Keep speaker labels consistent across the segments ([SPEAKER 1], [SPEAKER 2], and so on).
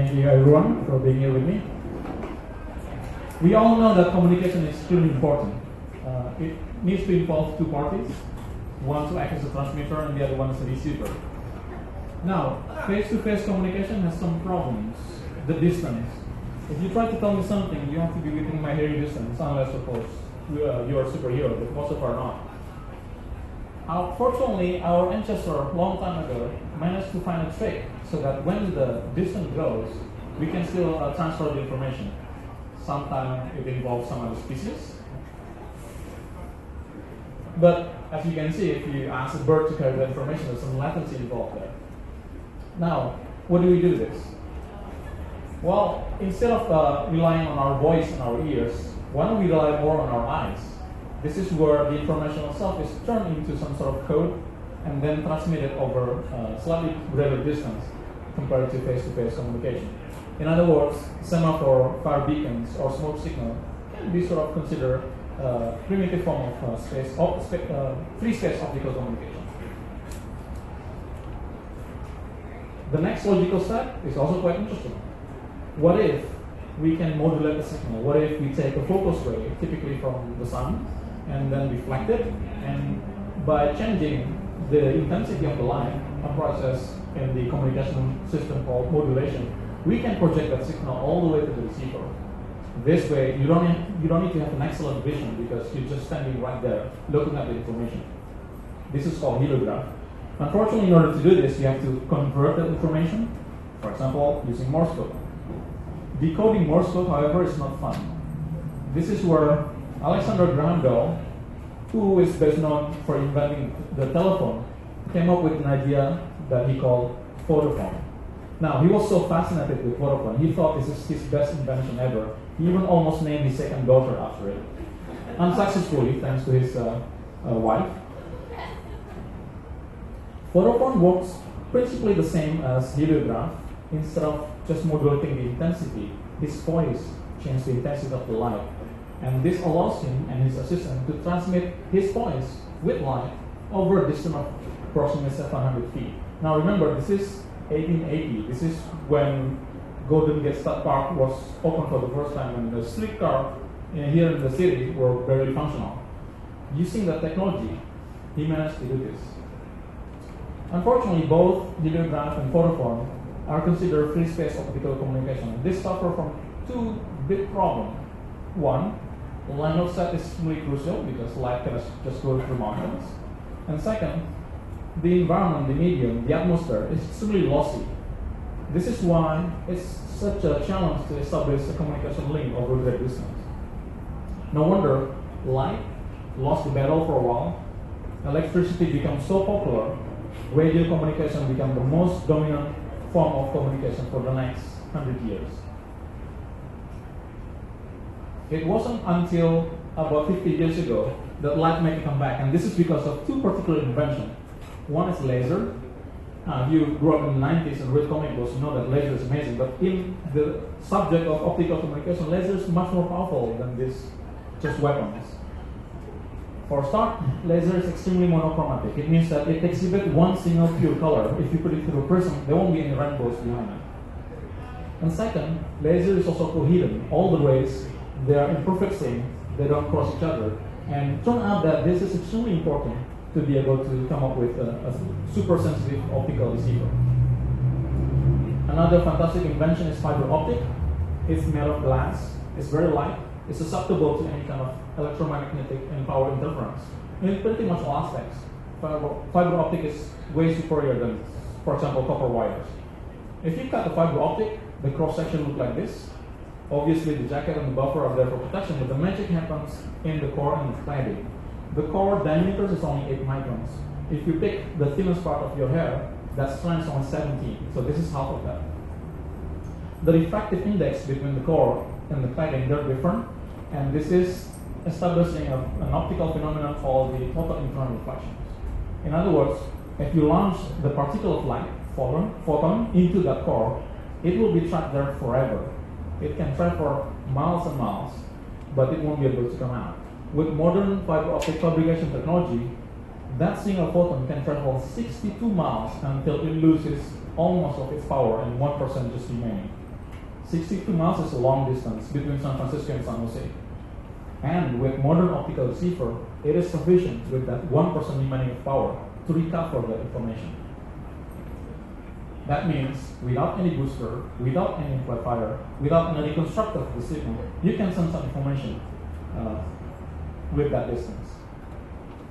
[SPEAKER 1] Thank you everyone for being here with me. We all know that communication is extremely important. It needs to involve two parties, one to act as a transmitter and the other one as a receiver. Now, face-to-face communication has some problems. The distance. If you try to tell me something, you have to be within my hearing distance, unless of course you are a superhero, but most of us are not. Fortunately, our ancestors a long time ago managed to find a trick so that when the distance grows, we can still transfer the information. Sometimes it involves some other species. But as you can see, if you ask a bird to carry the information, there's some latency involved there. Now, what do we do this? Well, instead of relying on our voice and our ears, why don't we rely more on our eyes? This is where the information itself is turned into some sort of code and then transmitted over slightly greater distance compared to face-to-face communication. In other words, semaphore, fire beacons, or smoke signal can be sort of considered a primitive form of free space optical communication. The next logical step is also quite interesting. What if we can modulate the signal? What if we take a focus ray, typically from the sun, and then reflect it, and by changing the intensity of the light, a process in the communication system called modulation, we can project that signal all the way to the receiver. This way, you don't need to have an excellent vision because you're just standing right there looking at the information. This is called heliograph. Unfortunately, in order to do this, you have to convert that information, for example, using Morse code. Decoding Morse code, however, is not fun. This is where Alexander Graham Bell, who is best known for inventing the telephone, came up with an idea that he called photophone. Now, he was so fascinated with photophone, he thought this is his best invention ever. He even almost named his second daughter after it. Unsuccessfully, thanks to his wife. Photophone works principally the same as heliograph. Instead of just modulating the intensity, his voice changes the intensity of the light. And this allows him and his assistant to transmit his voice with light over a distance of approximately 700 feet. Now remember, this is 1880. This is when Golden Gate State Park was opened for the first time, and the streetcar here in the city were barely functional. Using that technology, he managed to do this. Unfortunately, both heliograph and photophone are considered free space optical communication. This suffers from two big problems. One, line of sight is extremely crucial because light can just go through mountains. And second, the environment, the medium, the atmosphere is extremely lossy. This is why it's such a challenge to establish a communication link over great distance. No wonder light lost the battle for a while. Electricity becomes so popular, radio communication became the most dominant form of communication for the next 100 years. It wasn't until about 50 years ago that light made a comeback, and this is because of two particular inventions. One is laser. If you grew up in the 90s and read comic books, you know that laser is amazing, but in the subject of optical communication, laser is much more powerful than this just weapons. For a start, laser is extremely monochromatic. It means that it exhibits one single pure color. If you put it through a prism, there won't be any rainbows behind it. And second, laser is also coherent. All the rays, they are in perfect sync. They don't cross each other. And it turned out that this is extremely important to be able to come up with a super sensitive optical receiver. Another fantastic invention is fiber optic. It's made of glass. It's very light. It's susceptible to any kind of electromagnetic and power interference. In pretty much all aspects, fiber optic is way superior than, for example, copper wires. If you cut the fiber optic, the cross-section looks like this. Obviously, the jacket and the buffer are there for protection, but the magic happens in the core and the cladding. The core diameter is only 8 microns. If you pick the thinnest part of your hair, that strand is only 17, so this is half of that. The refractive index between the core and the cladding, they're different, and this is establishing an optical phenomenon called the total internal reflections. In other words, if you launch the particle of light, photon, into that core, it will be trapped there forever. It can travel for miles and miles, but it won't be able to come out. With modern fiber optic fabrication technology, that single photon can travel 62 miles until it loses almost of its power and 1% just remaining. 62 miles is a long distance between San Francisco and San Jose. And with modern optical receiver, it is sufficient with that 1% remaining of power to recover that information. That means without any booster, without any amplifier, without any reconstructor of the signal, you can send some information with that distance.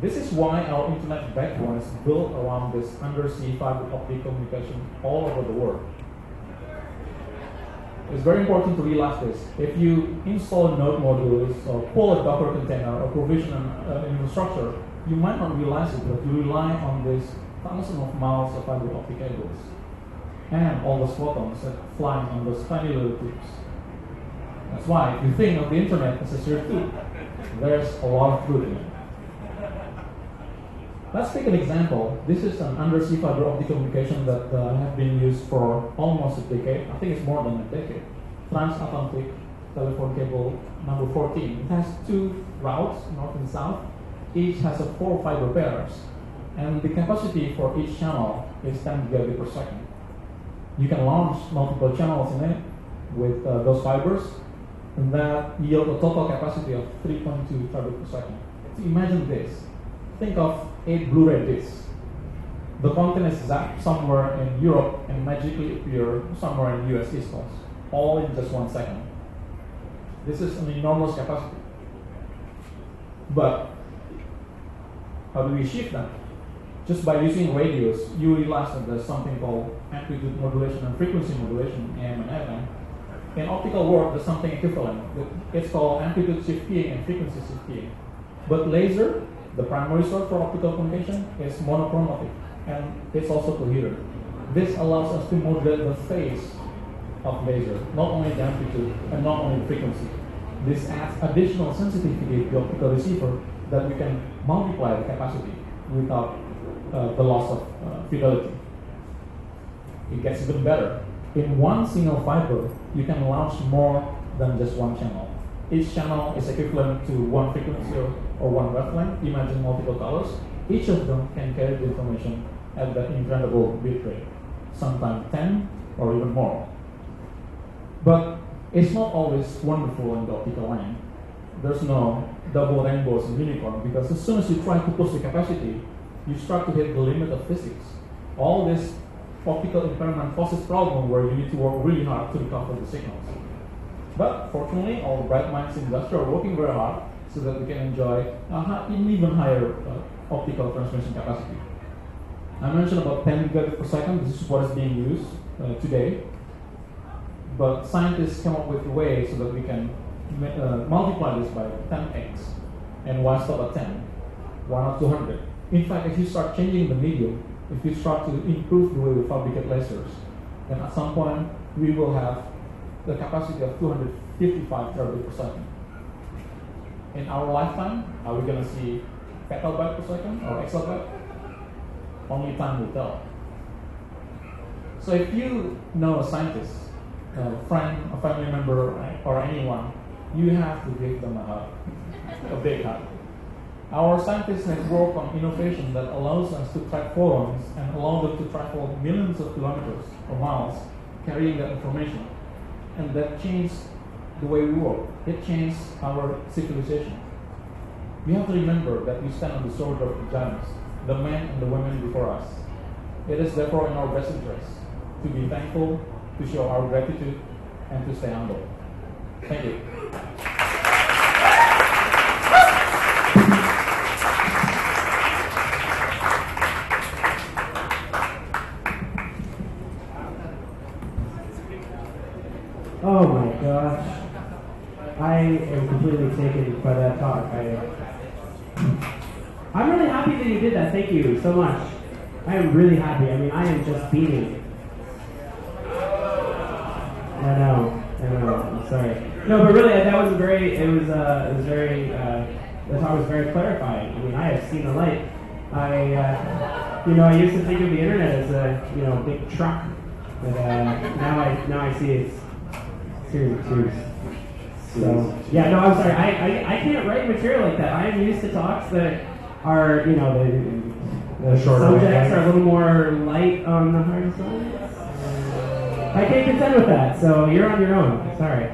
[SPEAKER 1] This is why our internet backbone is built around this undersea fiber optic communication all over the world. It's very important to realize this. If you install node modules or pull a Docker container or provision an infrastructure, you might not realize it, but you rely on these thousands of miles of fiber optic cables and all those photons that fly on those tiny little tubes. That's why if you think of the internet as a sheer tube, there's a lot of truth in it. Let's take an example. This is an undersea fiber optic communication that has been used for almost a decade. I think it's more than a decade. Transatlantic telephone cable number 14. It has two routes, north and south. Each has 4 fiber pairs. And the capacity for each channel is 10 gigabit per second. You can launch multiple channels in it with those fibers, and that yield a total capacity of 3.2 terabit per second. So imagine this. Think of 8 Blu-ray discs. The content is zapped somewhere in Europe and magically appear somewhere in US East Coast, all in just 1 second. This is an enormous capacity. But how do we achieve that? Just by using radios, you realize that there's something called amplitude modulation and frequency modulation, AM and FM. In optical world, there's something equivalent. It's called amplitude shift keying and frequency shift keying. But laser, the primary source for optical communication, is monochromatic, and it's also coherent. This allows us to modulate the phase of laser, not only the amplitude and not only the frequency. This adds additional sensitivity to the optical receiver that we can multiply the capacity without the loss of fidelity. It gets even better. In one single fiber, you can launch more than just one channel. Each channel is equivalent to one frequency or one wavelength. Imagine multiple colors. Each of them can carry the information at that incredible bit rate, sometimes 10 or even more. But it's not always wonderful in the optical line. There's no double rainbows and unicorn, because as soon as you try to push the capacity, you start to hit the limit of physics. All this optical impairment causes problem where you need to work really hard to recover the signals. But fortunately, all the bright minds in industry are working very hard so that we can enjoy an even higher optical transmission capacity. I mentioned about 10 gigabit per second. This is what is being used today. But scientists come up with a way so that we can multiply this by 10x. And why stop at 10? Why not 200? In fact, if you start changing the medium, if you start to improve the way we fabricate lasers, then at some point we will have the capacity of 255 terabit per second. In our lifetime, are we going to see petabyte per second or exabyte? Only time will tell. So if you know a scientist, a friend, a family member, or anyone, you have to give them a hug, a big hug. Our scientists have worked on innovation that allows us to track photons and allow them to travel millions of kilometers or miles carrying that information. And that changed the way we work. It changed our civilization. We have to remember that we stand on the shoulder of the giants, the men and the women before us. It is therefore in our best interest to be thankful, to show our gratitude, and to stay humble. Thank you.
[SPEAKER 2] Oh my gosh. I am completely taken by that talk. I'm really happy that you did that. Thank you so much. I am really happy. I mean, I am just beaming. I know. I'm sorry. No, but really, that was very, the talk was very clarifying. I mean, I have seen the light. I used to think of the internet as a, big truck. But now I see it's serious. So, yeah, no, I'm sorry. I can't write material like that. I am used to talks that are, the subjects are a little more light on the hard side. I can't contend with that, so you're on your own. Sorry.